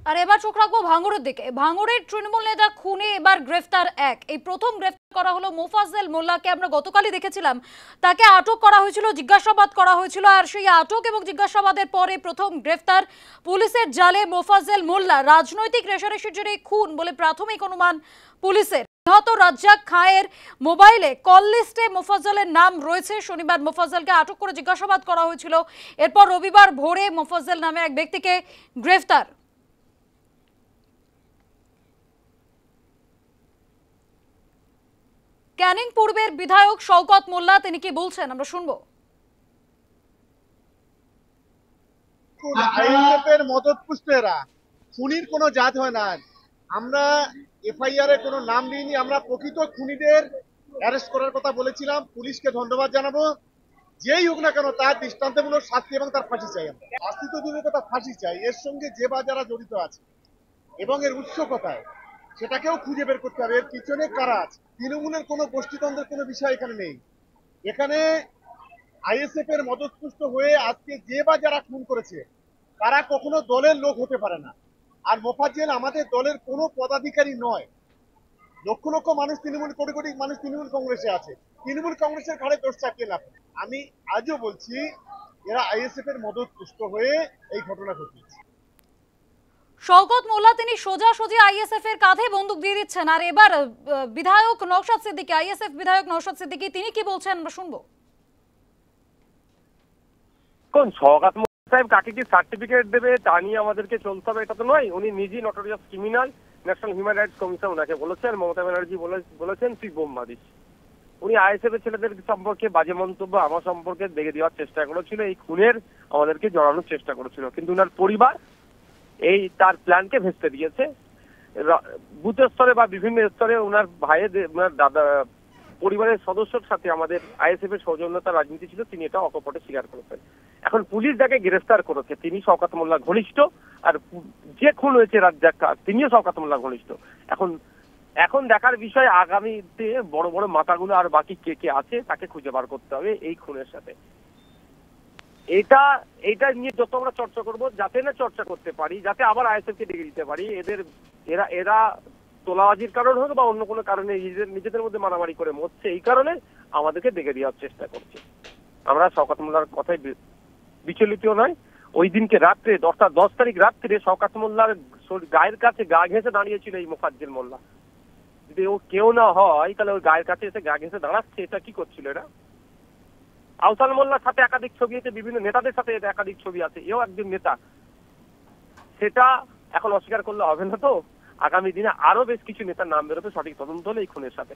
আর এবার চোখ রাখবো ভাঙড়ের দিকে। ভাঙড়ের তৃণমূল নেতা খুনে এবার গ্রেফতার এক। এই প্রথম গ্রেফতার করা হলো মোফাজ্জেল মোল্লাকে। আমরা গতকালই দেখেছিলাম তাকে আটক করা হয়েছিল, জিজ্ঞাসাবাদ করা হয়েছিল, আর সেই আটক এবং জিজ্ঞাসাবাদের পরে প্রথম গ্রেফতার। পুলিশের জালে মোফাজ্জেল মোল্লা রাজনৈতিক রেষারেষির জেরে খুন বলে প্রাথমিক অনুমান পুলিশের। নিহত রাজ্জাক খাঁয়ের মোবাইলে কল লিস্টে মোফাজ্জলের নাম রয়েছে। শনিবার মোফাজ্জলকে আটক করে জিজ্ঞাসাবাদ করা হয়েছিল। এরপর রবিবার ভোরে মোফাজ্জল নামে এক ব্যক্তিকে গ্রেফতার। ক্যানিং পূর্বের বিধায়ক শওকত মোল্লা তিনি কি বলছেন আমরা শুনবো। আইএসএফের মদতপুষ্ট এরা, খুনির কোনো জাত হয় না। আমরা এফআইআর এ কোনো নাম দিইনি, আমরা প্রকৃত খুনিদের অ্যারেস্ট করার কথা বলেছিলাম। পুলিশকে ধন্যবাদ জানাবো, যেই হোক না কেন তার দৃষ্টান্তমূলক শাস্তি এবং তার ফাঁসি চাই। আমরা শাস্তি তো দূরের কথা, ফাঁসি চাই। এর সঙ্গে যে বা যারা জড়িত আছে এবং এর উৎস কোথায় সেটাকেও খুঁজে বের করতে হবে, এর পিছনে কারা আছে। তৃণমূলের কোনো গোষ্ঠীতন্ত্রের কোনো বিষয় এখানে নেই। এখানে আইএসএফ এর মদতপুষ্ট হয়ে আজকে যে বা যারা খুন করেছে তারা কখনো দলের লোক হতে পারে না। আর মোফাজ্জেল আমাদের দলের কোনো পদাধিকারী নয়। লক্ষ লক্ষ মানুষ তৃণমূল, কোটি কোটি মানুষ তৃণমূল কংগ্রেসে আছে। তৃণমূল কংগ্রেসের ঘাড়ে দোষ চাপিয়ে লাভ নেই। আমি আজও বলছি এরা আইএসএফ এর মদতপুষ্ট হয়ে এই ঘটনা ঘটিয়েছে। শওকত মোল্লা তিনি সোজাসুজি আইএসএফ এর কাঁধে বন্দুক দিয়ে দিচ্ছেন। আর এবার বিধায়ক নওশাদ সিদ্দিকী, আইএসএফ বিধায়ক নওশাদ সিদ্দিকী তিনি কি বলছেন আমরা শুনবো। কোন শওকত মোল্লা সাহেব কাকে কি সার্টিফিকেট দেবে তা নিয়ে আমাদেরকে চলতে হবে এটা তো নয়। উনি নিজেই notorious criminal. National human rights commission ওনাকে বলেছেন, মমতা ব্যানার্জি বলেছেন তুই বোম মারিস। উনি আইএসএফ এর ছেলেদের সম্পর্কে বাজে মন্তব্য আমার সম্পর্কে দেখে দেওয়ার চেষ্টা করেছিল, এই খুনের আমাদেরকে জড়ানোর চেষ্টা করেছিল। কিন্তু উনার পরিবার এই তার প্ল্যানকে ভেস্তে দিয়েছে। বুথ স্তরে বা বিভিন্ন স্তরে ওনার ভাইয়ের, ওনার দাদা পরিবারের সদস্যর সাথে আমাদের আইএসএফ এর সৌজন্যতা রাজনীতি ছিল, তিনি এটা অকপটে স্বীকার করেছেন। এখন পুলিশ যাকে গ্রেফতার করেছে তিনি শওকত মোল্লা ঘনিষ্ঠ, আর যে খুন হয়েছে রাজ্জাক খাঁ তিনিও শওকত মোল্লা ঘনিষ্ঠ। এখন দেখার বিষয় আগামীতে বড় বড় মাথাগুলো আর বাকি কে কে আছে তাকে খুঁজে বার করতে হবে এই খুনের সাথে। এটা নিয়ে যত আমরা চর্চা করব, যাতে না চর্চা করতে পারি, যাতে আবার আইএসএফ কে ডেকে দিতে পারি, এরা তোলাবাজির কারণ হোক বা অন্য কোনো কারণে নিজেদের মধ্যে মারামারি করে মরছে, এই কারণে আমাদেরকে ডেকে দেওয়ার চেষ্টা করছে। আমরা শওকত মোল্লার কথায় বিচলিত নয়। ওই দিনকে রাত্রে 10 তারিখ রাত্রে শওকত মোল্লার গায়ের কাছে গা ঘেঁষে দাঁড়িয়েছিল এই মোফাজ্জেল মোল্লা। যদি ও কেউ না হয় তাহলে ওই গায়ের কাছে এসে গা ঘেঁষে দাঁড়াচ্ছে, এটা কি করছিল এরা? আহসান মোল্লার সাথে একাধিক ছবি আছে, বিভিন্ন নেতাদের সাথে একাধিক ছবি আছে, এও একজন নেতা। সেটা এখন অস্বীকার করলে হবে না তো। আগামী দিনে আরো বেশ কিছু নেতার নাম বেরোবে সঠিক তদন্ত হলে এই খুনের সাথে।